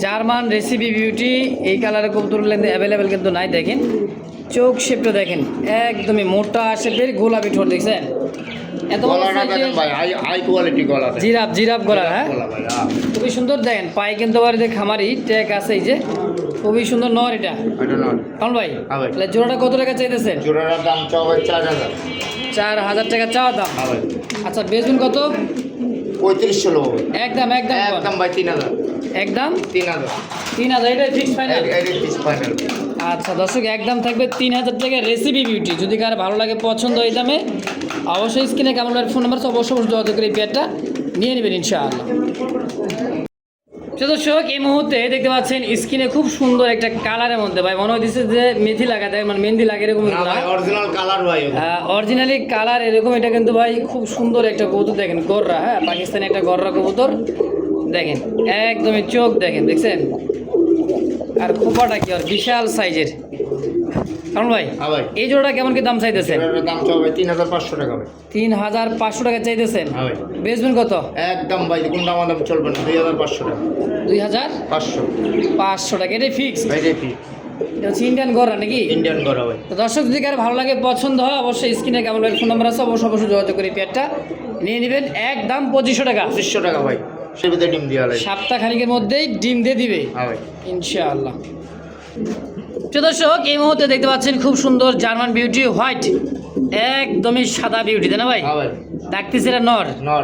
জার্মান রেসিপি বিউটি। এই কালারের কবুতরগুলো অ্যাভেলেবেল কিন্তু নাই। দেখেন চোখ শেপটা দেখেন, একদমই মোটা শেপের, গোলাপি ঠোঁট, দেখছেন এত বড় গলাটা সাইজের। দেখেন ভাই, হাই কোয়ালিটি গলা। জিরাফ গলা, হ্যাঁ গলা ভাই। হ্যাঁ। খুবই সুন্দর। দেখেন পায়ে কিন্তু বাড়িতে খামারি ট্যাগ আছে, এই যে খুবই সুন্দর নর এটা। এটা নয়। কারণ ভাই, হ্যাঁ ভাই। তাহলে জোড়াটা কত টাকা চাইতেছেন? জোড়াটার দাম চাও ভাই 4000। 4000 টাকা চাওয়া দাম। হ্যাঁ ভাই। আচ্ছা, বেচবেন কত? 3500 লোক ভাই। একদম একদম একদম ভাই 3000। একদম 3000। 3000, এটাই ফিক্স ফাইনাল। এটাই ফিক্স ফাইনাল। আচ্ছা দর্শক, একদম থাকবে 3000 টাকা রেসিপি বিউটি। যদি কার ভালো লাগে, পছন্দ এই দামে, অবশ্যই স্ক্রিনে কেমন ফোন নাম্বার অবশ্যই যোগাযোগ করে এই পেয়ারটা নিয়ে নেবেন ইনশাআল্লাহ। দর্শক, এই মুহূর্তে দেখতে পাচ্ছেন স্ক্রিনে খুব সুন্দর একটা কালারের মধ্যে ভাই, মনে হচ্ছে যে মেথি লাগা দেয়, মানে মেহেন্দি লাগে এরকম। না ভাই, অরিজিনাল কালার ভাই। অরিজিনালি কালার এরকম। এটা কিন্তু ভাই খুব সুন্দর একটা কবুতর, দেখেন গররা, হ্যাঁ, পাকিস্তানি একটা গররা কবুতর, দেখেন একদমই চোখ দেখেন, দেখছেন আর খোপাটা কি আর বিশাল সাইজের। কারণ ভাই, হ্যাঁ ভাই। এই জোড়াটা কেমন কি দাম চাইতেছেন? জোড়াটার দাম চাও ভাই 3500 টাকা ভাই। 3500 টাকা চাইতেছেন। হ্যাঁ ভাই। বেচবেন কত? একদম ভাই কোন দাম দাম চলবে না, 2500 টাকা। 2500 টাকা, এটাই ফিক্স। ভাই দেখি এটা হচ্ছে ইন্ডিয়ান গররা নাকি? ইন্ডিয়ান করা ভাই। তো দর্শক, যদি কারো ভালো লাগে, পছন্দ হয়, অবশ্যই স্ক্রিনে কেমন ফোন নাম্বার আছে, অবশ্যই যোগাযোগ করে পেয়ারটা নিয়ে নেবেন। একদম 2500 টাকা। 2500 টাকা ভাই। সে ভিতরে ডিম দিয়া লাগে। সপ্তাহ খানিকের মধ্যেই ডিম দিয়ে দিবে হ্যাঁ ভাই। ইনশাআল্লাহ। তো দর্শক, এই মুহূর্তে দেখতে পাচ্ছেন খুব সুন্দর জার্মান বিউটি, হোয়াইট, একদমই সাদা বিউটি, তাই না ভাই? হ্যাঁ ভাই। ডাকতেছে এটা নর। নর।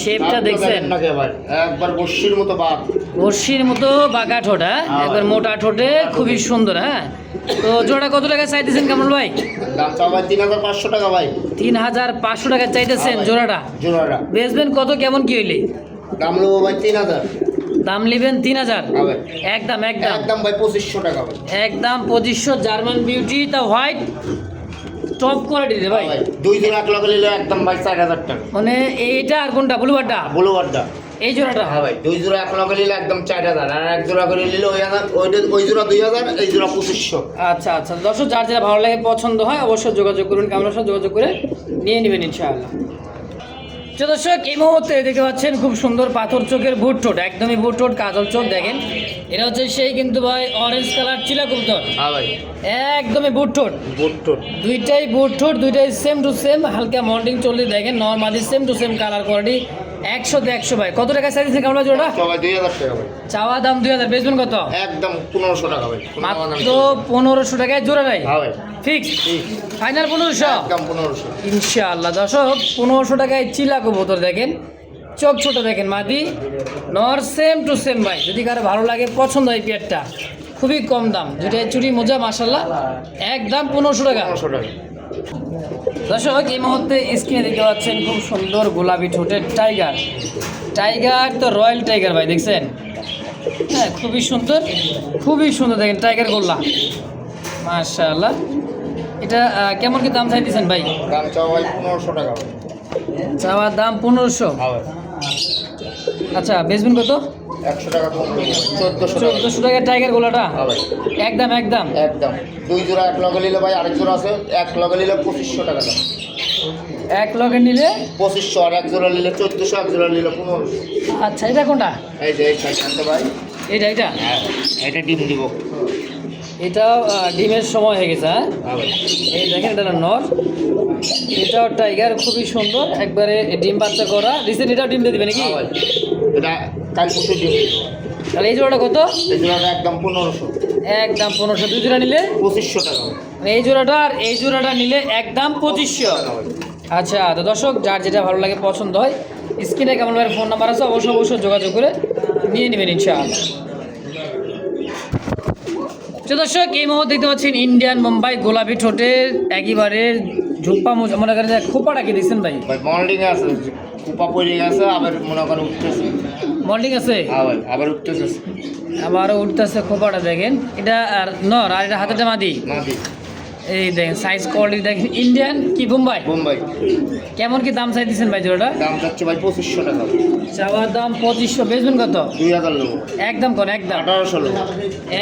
শেপটা দেখছেন, নাকি ভাই একবার বর্ষির মতো বাপ। বর্ষির মতো বাঁকা ঠোঁট, হ্যাঁ, একবার মোটা ঠোঁটে, খুবই সুন্দর। হ্যাঁ, তো জোড়া কত টাকা চাইতেছেন কামরুল ভাই? দাম চাও ভাই 3500 টাকা ভাই। 3500 টাকা চাইতেছেন হ্যাঁ ভাই। জোড়াটা। জোড়াটা বেচবেন কত, কেমন কি হইলে? দাম নেবো ভাই 3000। দাম নেবেন 3000। হ্যাঁ ভাই। একদম একদম একদম ভাই 2500 টাকা ভাই। একদম 2500। জার্মান বিউটি, তা হোয়াইট, টপ কোয়ালিটি রে ভাই। হ্যাঁ ভাই। 2 দিন এক লগে নিলে একদম ভাই 4000 টাকা। মানে এইটা আর কোনটা? ব্লুবারটা, বলুবারটা। এই জোড়াটা। হ্যাঁ ভাই। 2 জোড়া এক লগে নিলে একদম 4000, আর এক জোড়া করে নিলে ওই জোড়া 2000, এই জোড়া 2500। আচ্ছা আচ্ছা দর্শক, যার যেটা ভালো লাগে, পছন্দ হয়, অবশ্যই যোগাযোগ করুন, কামরার সাথে যোগাযোগ করে নিয়ে নেবেন ইনশাআল্লাহ। তো দর্শক, এই মুহূর্তে দেখতে পাচ্ছেন খুব সুন্দর পাথর চোখের বুট ঠোঁট, একদমই বুট ঠোঁট, কাজল চোখ, দেখেন এটা হচ্ছে সেই কিন্তু ভাই অরেঞ্জ কালার চিলা কবুতর, হ্যাঁ ভাই। একদমই বুট ঠোঁট, বুট। দুইটাই বুট ঠোঁট, দুইটাই সেম টু সেম, হালকা মল্টিং চললে দেখেন normally same to same colour quality, 100 তে 100 ভাই। কত টাকা চাইছেন কামলা জোড়া? সবাই 2000 টাকা ভাই। চাওয়া দাম 2000, বেচবেন কত? একদম 1500 টাকা ভাই। মাত্র 1500 টাকায় জোড়া নাই? হ্যাঁ ভাই। ফিক্স ফাইনাল 1500 একদম 1500। ইনশাআল্লাহ। দর্শক, 1500 টাকায় চিলা কবুতর, দেখেন চোখ ছোট, দেখেন মাদি নর সেম টু সেম ভাই। যদি কারো ভালো লাগে, পছন্দ হয় পেয়ারটা, খুবই কম দাম, দুইটা চুরি মোজা মাশাআল্লাহ, একদম 1500 টাকা। 1500 টাকা। দর্শক, এই মুহূর্তে স্ক্রিনে দেখতে পাচ্ছেন খুব সুন্দর গোলাপি ঠোঁটের টাইগার, টাইগার তো রয়্যাল টাইগার ভাই, দেখছেন, হ্যাঁ খুবই সুন্দর, খুবই সুন্দর, দেখেন টাইগার গোল্লা মাশাআল্লাহ, এটা কেমন কি দাম চাইতেছেন ভাই? দাম চাওয়া ভাই 1500 টাকা ভাই। চাওয়ার দাম 1500। হ্যাঁ ভাই। আচ্ছা বেচবেন কত? 100 টাকা কম করবো ভাই। 1400 টাকা। 1400 টাকার টাইগার গোলাটা হ্যাঁ ভাই। একদম একদম একদম। 2 জোড়া এক লগে নিলে ভাই, আরেক জোড়া আছে এক লগে নিলে 2500 টাকা দাম। এক লগে নিলে 2500, আর এক জোড়া নিলে 1400, এক জোড়া নিলে 1500। আচ্ছা এটা কোনটা? এই যে এই সাইডটা ভাই। এটা হ্যাঁ, এটা ডিম দিব। এটাও ডিমের সময় হয়ে গেছে। হ্যাঁ হ্যাঁ ভাই। এই দেখেন এটা হলো নর, এটাও টাইগার খুবই সুন্দর, একবারে ডিম বাচ্চা করা। রিসেন্ট এটাও ডিম দিয়ে দিবে নাকি? হ্যাঁ ভাই। এটা কাল পরশু ডিম দিব। তাহলে এই জোড়াটা কত? এই জোড়াটা একদম 1500। একদম 1500। দুই জোড়া নিলে 2500 টাকা ভাই। মানে এই জোড়াটা আর এই জোড়াটা নিলে একদম 2500। টাকা ভাই। আচ্ছা তো দর্শক, যার যেটা ভালো লাগে পছন্দ হয়, স্ক্রিনে কেমন ভাইয়ের ফোন নাম্বার আছে, অবশ্যই যোগাযোগ করে নিয়ে নেবেন ইনশাআল্লাহ। তো দর্শক, এই মুহূর্তে দেখতে পাচ্ছেন ইন্ডিয়ান মুম্বাই গোলাপি ঠোঁটের একেবারে ঝুপ্পা মনে করেন যে খোপাটা কি দেখছেন ভাই? ভাই মল্ডিং আছে, কুপা পড়ে গেছে, আবার মনে করেন উঠতেছে। মল্টিং আছে, হ্যাঁ ভাই, আবার উঠতেছে। আবারও উঠতেছে খোপাটা দেখেন। এটা আর নর, আর এটা হাতেটা মাদি। মাদি। এই দেখেন সাইজ কোয়ালিটি দেখেন, ইন্ডিয়ান কি বোম্বাই। বোম্বাই। কেমন কি দাম চাইতেছেন ভাই জোড়াটা? দাম চাচ্ছে ভাই 2500 টাকা। চাওয়ার দাম 2500, বেচবেন কত? 2000 লোক। একদম কোন একদম 1800 লোক।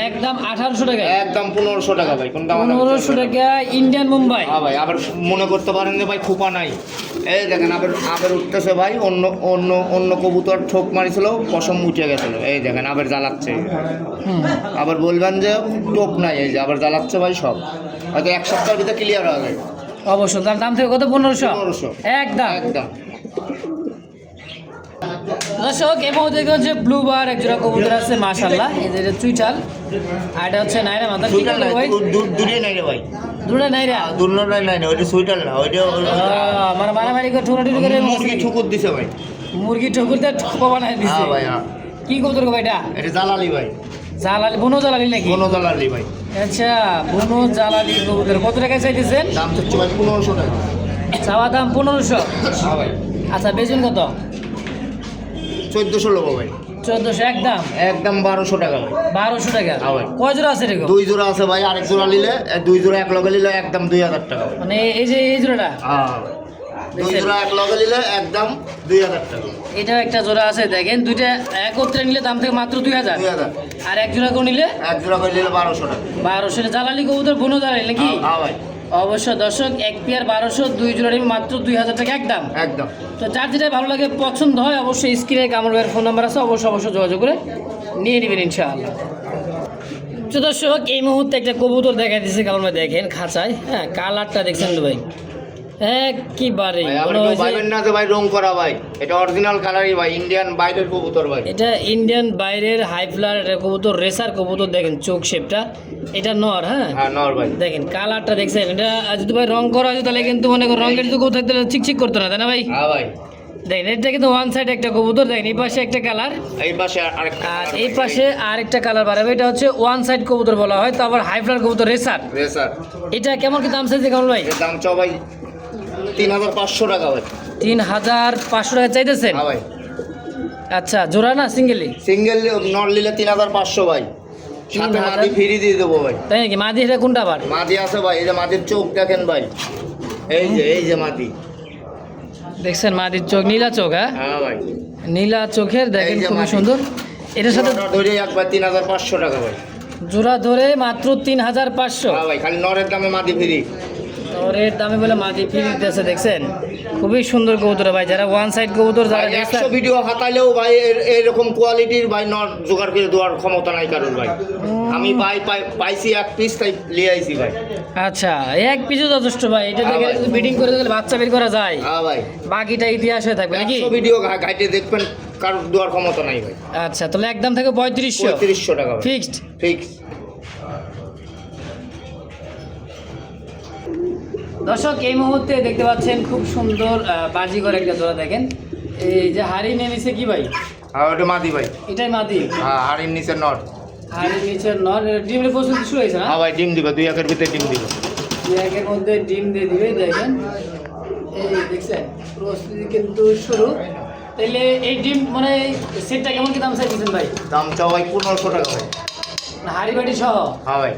একদম 1800 টাকা। একদম 1500 টাকা ভাই। কোনটা 1500 টাকা ইন্ডিয়ান মুম্বাই। হ্যাঁ ভাই, আবার মনে করতে পারেন যে ভাই খোপা নাই। এই দেখেন আবার আবার উঠতেছে ভাই। অন্য অন্য অন্য কবুতর ঠোক মারিছিল, পশম উঠে গেছিল। এই দেখেন আবার জ্বালাচ্ছে। হুম। আবার বলবেন যে টোপ নাই, এই যে আবার জ্বালাচ্ছে ভাই। সব হয়তো এক সপ্তাহের ভিতরে ক্লিয়ার হয়ে যাবে। অবশ্যই তার দাম থেকে কত? 1500। 1500 একদম একদম। দর্শক, এই মুহূর্তে দেখতে হচ্ছে ব্লু বার এক জোড়া কবুতর আছে মাশাআল্লাহ। এই যে এটা চুইটাল, আর এটা হচ্ছে নাইরা মাথা। ঠিক সুইটার আছে নাই, ভাই, দুটোই নাই রে ভাই। দুটো নাইরা। দুটোই নাই না, ওইটা সুইটার না, ওইটা মানে মারামারি করে ঠুকাঠুকি করে মুরগি ঠুকুর দিছে ভাই। মুরগি ঠকুরতে খোপা বানায় দিছে। হ্যাঁ ভাই, হ্যাঁ। কি কবুতর গো ভাই এটা? এটা জালালি ভাই। জালালি, বুনো জালালি নাকি? কোনো জালালি ভাই। আচ্ছা, বুনো জালালি কবুতর কত টাকা চাইতেছেন? দাম হচ্ছে ভাই 1500 টাকা। চাওয়া দাম 1500। হ্যাঁ ভাই। আচ্ছা বেচুন কত? 1400 লোক ভাই। 1400 একদম। একদম 1200 টাকা ভাই। 1200 টাকা। হ্যাঁ ভাই। কয় জোড়া আছে এরকম? 2 জোড়া আছে ভাই, আরেক জোড়া নিলে 2 জোড়া এক লগে নিলে একদম 2000 টাকা ভাই। মানে এই যে এই জোড়াটা, হ্যাঁ, 2 জোড়া এক লগে নিলে একদম 2000 টাকা। এটাও একটা জোড়া আছে দেখেন। দুইটা একত্রে নিলে দাম থেকে মাত্র 2000, 2000। আর এক জোড়া করে নিলে এক জোড়া করে নিলে 1200 টাকা। 1200। জালালি কবুতর বুনো জালালি নাকি? হ্যাঁ ভাই। অবশ্যই দর্শক, এক পেয়ার 1200, দুই জোড়া নিলে মাত্র 2000 টাকা একদম। একদম। তো যার যেটা ভালো লাগে পছন্দ হয়, অবশ্যই স্ক্রিনে কামর ভাইয়ের ফোন নাম্বার আছে, অবশ্যই যোগাযোগ করে নিয়ে নেবেন ইনশাআল্লাহ। তো দর্শক, এই মুহূর্তে একটা কবুতর দেখা দিচ্ছে কামর ভাই, দেখেন খাঁচায়। হ্যাঁ, কালারটা দেখছেন তো ভাই, একেবারে ভাই আবার মনে কেউ হয়েছে পাইবেন না যে ভাই রং করা ভাই। এটা অরিজিনাল কালারই ভাই, ইন্ডিয়ান বাইরের কবুতর ভাই। এটা ইন্ডিয়ান বাইরের হাই ফ্লার এটা কবুতর, রেসার কবুতর। দেখেন চোখ শেপটা, এটা নর। হ্যাঁ হ্যাঁ, নর ভাই। দেখেন কালারটা দেখছেন। এটা যদি ভাই রং করা হয় তাহলে কিন্তু মনে করেন রঙের যদি কোথাও থাকতে চিকচিক করতো না, তাই না ভাই? হ্যাঁ ভাই। দেখেন এটা কিন্তু ওয়ান সাইড একটা কবুতর। দেখেন এই পাশে একটা কালার, এই পাশে আরেকটা আর colour এই ভাই। পাশে আরেকটা কালার বাড়াবে। এটা হচ্ছে ওয়ান সাইড কবুতর বলা হয়, তো আবার হাই ফ্লার কবুতর রেসার। রেসার। এটা কেমন কি দাম চাইছে কামল ভাই? এর দাম চাও ভাই 3500 টাকা ভাই। 3500 টাকা চাইতেছেন? হ্যাঁ ভাই। আচ্ছা, জোড়া না সিঙ্গেলি? সিঙ্গেল নর নিলে 3500 ভাই। সাথে 3000 মাদি ফ্রি দিয়ে দেবো ভাই। তাই নাকি? মাদি এটা কোনটা আবার? মাদি আছে ভাই, এই যে মাদির চোখ দেখেন ভাই। এই যে মাদি। দেখছেন মাদির চোখ, নীলা চোখ। হ্যাঁ হ্যাঁ ভাই। নীলা চোখের, দেখেন এই যে খুবই মাদি। সুন্দর। এটার সাথে জোড়াটা ধরে একবার 3500 টাকা ভাই। জোড়া ধরে মাত্র 3500। হ্যাঁ ভাই, খালি নরের দামে মাদি ফ্রি। ওরের দামে বলে মাদি ফ্রি দিতেছে, দেখছেন খুবই সুন্দর কবুতর ভাই। যারা ওয়ান সাইড কবুতর যারা 100 ভিডিও হাতাইলেও ভাই এরকম কোয়ালিটির ভাই নর জোগাড় করে দেওয়ার ক্ষমতা নাই কারণ ভাই। আমি পাইছি এক পিস, তাই নিয়ে আইছি ভাই। আচ্ছা, এক পিছু যথেষ্ট ভাই। এটা হ্যাঁ দেখে ভাই। যদি বিডিং করে দিলে বাচ্চা বের করা যায়, হ্যাঁ ভাই। বাকিটা ইতিহাস হয়ে থাকবে নাকি? 100 ভিডিও ঘাইটে দেখবেন, কারোর দেওয়ার ক্ষমতা নাই ভাই। আচ্ছা, তাহলে একদম থেকে 3500 3500 টাকা ভাই। ফিক্সড। ফিক্স। দর্শক, এই মুহূর্তে দেখতে পাচ্ছেন খুব সুন্দর বাজিঘর একটা জোড়া। দেখেন এই যে হাড়ি নেমেছে কি ভাই? আর ওটা মাদি ভাই। এটাই মাদি। হ্যাঁ, হাড়ির নিচে নর। হাড়ির নিচে নর। ডিমের প্রস্তুতি শুরু হয়েছে না? হ্যাঁ ভাই, ডিম দিবে 2 একের ভিতরে ডিম দিবে। একের মধ্যে ডিম দিয়ে দিবে। দেখেন এই দেখছেন প্রস্তুতি কিন্তু শুরু। তাহলে এই ডিম মানে সেটটা কেমন কি দাম চাইছেন ভাই? দাম চাও ভাই 1500 টাকা ভাই। হাড়ি বাড়ি সহ হ্যাঁ ভাই,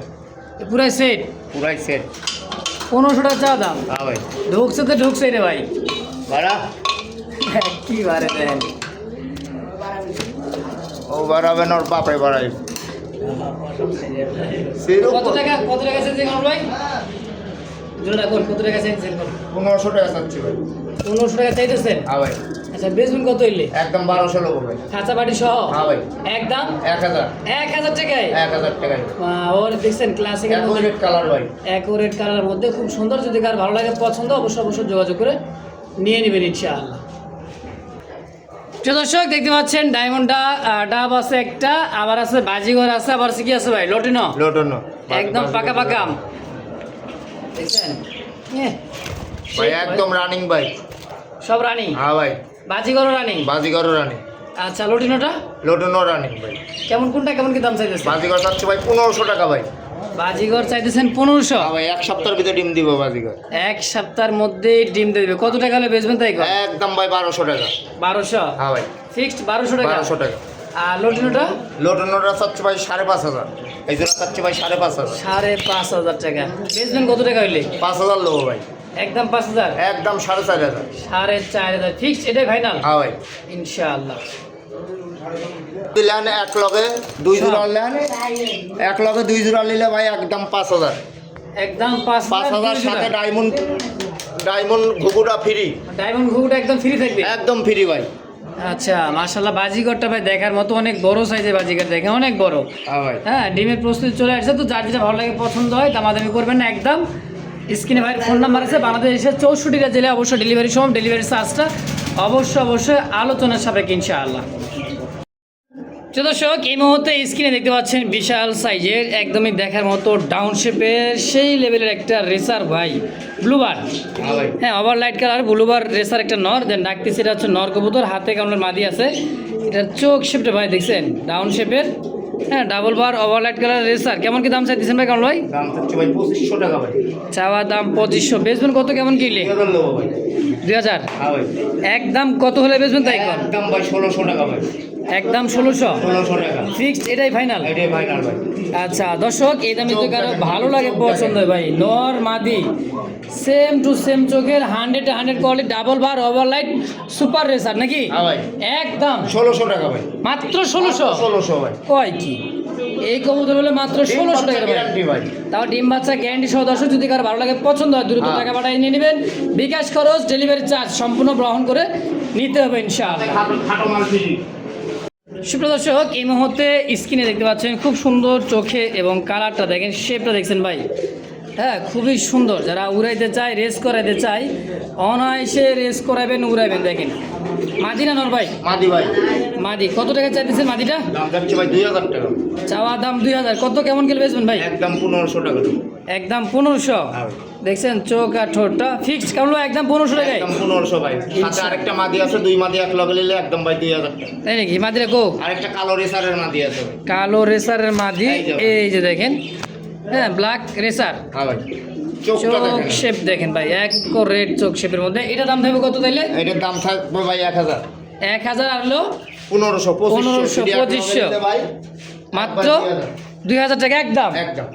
পুরাই সেট। পুরাই সেট। 1500 টাকা চা দাম। হ্যাঁ ভাই ঢুকছে তো ঢুকছে রে ভাই। বাড়া কি বারে দেন। ও বাড়াবে না, ওর বাপে বাড়াই কত টাকা চাইছে কামরুল ভাই? জোড়া কোন কত টাকা চাইছেন? 1500 টাকা চাচ্ছি ভাই। 1500 টাকা চাইতেছেন? হ্যাঁ ভাই আচ্ছা বেচবেন কত হইলে? একদম 1200 লোক ভাই। খাঁচা বাড়ি সহ? হ্যাঁ ভাই একদম 1000 1000 টাকায়? 1000 টাকায়। ওর দেখছেন ক্লাসিকের মধ্যে রেড কালার ভাই। অ্যাকুরেট কালারের মধ্যে খুব সুন্দর। যদি কার ভালো লাগে পছন্দ অবশ্যই যোগাযোগ করে নিয়ে নেবেন ইনশাআল্লাহ। প্রিয় দর্শক দেখতে পাচ্ছেন ডায়মন্ডটা ডাব আছে একটা, আবার আছে বাজিঘর আছে, আবার আছে কি আছে ভাই? লটিনো। লোটনো একদম পাকা পাকা আম দেখছেন ভাই, একদম রানিং ভাই। সব রানিং? হ্যাঁ ভাই বাজিঘরও রানিং? বাজিগরও রানিং। আচ্ছা লটিনোটা লোটনো রানিং ভাই। কেমন, কোনটা কেমন কি দাম চাইতেছেন? বাজিগর চাচ্ছি ভাই 1500 টাকা ভাই। বাজিঘর চাইতেছেন 1500? হ্যাঁ ভাই, এক সপ্তাহের ভিতরে ডিম দিব বাজিগর। এক সপ্তাহের মধ্যে ডিম দেবে। কত টাকা হলে বেচবেন তাই? একদম ভাই 1200 টাকা। 1200? হ্যাঁ ভাই ফিক্সড 1200 টাকা? 1200 টাকা। আর লটিনোটা? লোটনোটা চাচ্ছি ভাই 5500। এই জন্য চাচ্ছি ভাই 5500। 5500 টাকা। বেচবেন কত টাকা হইলে? 5000 লোক ভাই। একদম 5000? একদম 4500। 4500 ফিক্সড, এটাই ফাইনাল? হ্যাঁ ভাই ইনশাআল্লাহ। দিলেন এক লগে 2 জোড়া নেন, এক লগে 2 জোড়া নিলে ভাই একদম 5000। একদম 5000 সাথে ডায়মন্ড ঘুঘুটা ফ্রি। ডায়মন্ড ঘুঘুটা একদম ফ্রি থাকবে? একদম ফ্রি ভাই। আচ্ছা মাশাআল্লাহ, বাজিগরটা ভাই দেখার মতো অনেক বড় সাইজের বাজিগর, দেখে অনেক বড়। হ্যাঁ ভাই হ্যাঁ ডিমের প্রস্তুতি চলে আসছে, তো যার যেটা ভালো লাগে পছন্দ হয় দামাদামি করবেন না একদম। স্ক্রিনে ভাইয়ের ফোন নাম্বার আছে, বাংলাদেশের 64টা জেলায় অবশ্যই ডেলিভারি সময়, ডেলিভারি চার্জটা অবশ্যই আলোচনার সাপেক্ষে ইনশাআল্লাহ। দর্শক এই মুহূর্তে স্ক্রিনে দেখতে পাচ্ছেন বিশাল সাইজের একদমই দেখার মতো ডাউন শেপের সেই লেভেলের একটা রেসার ভাই, ব্লুবার। হ্যাঁ ভাই হ্যাঁ ওভারলাইট কালার ব্লুবার রেসার একটা নর, দেন ডাকতেছে এটা হচ্ছে নর কবুতর, হাতে কামড়ের মাদি আছে। এটার চোখ শেপটা ভাই দেখছেন ডাউন শেপের, হ্যাঁ ডাবল বার ওভারলাইট কালার রেসার। কেমন কি দাম চাইতেছেন ভাই কামল ভাই? দাম চাচ্ছি ভাই 2500 টাকা ভাই। চাওয়া দাম 2500, বেচবেন কত কেমন কিনলে? 2000 লোক ভাই। 2000? হ্যাঁ ভাই একদম কত হলে বেচবেন তাই কর? একদম ভাই 1600 টাকা ভাই। একদম 1600? 1600 টাকা ফিক্সড, এটাই ফাইনাল? এটাই ফাইনাল ভাই। আচ্ছা দর্শক এই দামে যদি কারো ভালো লাগে পছন্দ হয় ভাই, নর মাদি সেম টু সেম চোখের 100 কোয়ালিটি ডাবল বার ওভারলাইট সুপার রেসার নাকি? হ্যাঁ ভাই একদম 1600 টাকা ভাই। মাত্র 1600? 1600 ভাই। কয় কি এই কবুতর হলে মাত্র 1600 টাকা ভাই। গ্যারান্টি ভাই। তাও ডিম বাচ্চা গ্যারান্টি সহ। দর্শক যদি কারো ভালো লাগে পছন্দ হয় দ্রুত টাকা পাঠিয়ে নিয়ে নেবেন, বিকাশ খরচ ডেলিভারি চার্জ সম্পূর্ণ গ্রহণ করে নিতে হবে ইনশাআল্লাহ। খাটো মাল ফ্রি। সুপ্রিয় দর্শক এই মুহূর্তে স্ক্রিনে দেখতে পাচ্ছেন খুব সুন্দর চোখে এবং কালারটা দেখেন, শেপটা দেখছেন ভাই, হ্যাঁ খুবই সুন্দর। যারা উড়াইতে চায় রেস করাইতে চায় অনায়াসে রেস করাবেন উড়াইবেন। দেখেন মাদি না নর ভাই? মাদি ভাই। মাদি। কত টাকা চাইতেছেন মাদিটা? দাম যাচ্ছে ভাই 2000 টাকা। চাওয়া দাম 2000। কত কেমন গেলে বেচবেন ভাই? একদম 1500 টাকা। একদম 1500? হ্যাঁ। দেখছেন চোখ আর ঠোঁটটা ফিক্সড কেমন একদম 1500 টাকায়? একদম 1500 ভাই। সাথে আরেকটা মাদি আছে, 2 মাদি এক লগে নিলে একদম ভাই 2000 টাকা। তাই নাকি? মাদিরা কো? আরেকটা কালো রেসারের মাদি আছে ভাই। কালো রেসারের মাদি, এই যে দেখেন, হ্যাঁ ব্ল্যাক রেসার। হ্যাঁ ভাই চোখটা চোখ দেখেন। শেপ দেখেন ভাই, এক রেড চোখ শেপের মধ্যে। এটা দাম থাকবে কত তাইলে? এটার দাম থাকবে ভাই 1000। 1000 আর হলো 1500 2500 2500 ভাই। মাত্র 2000 টাকা একদম। একদম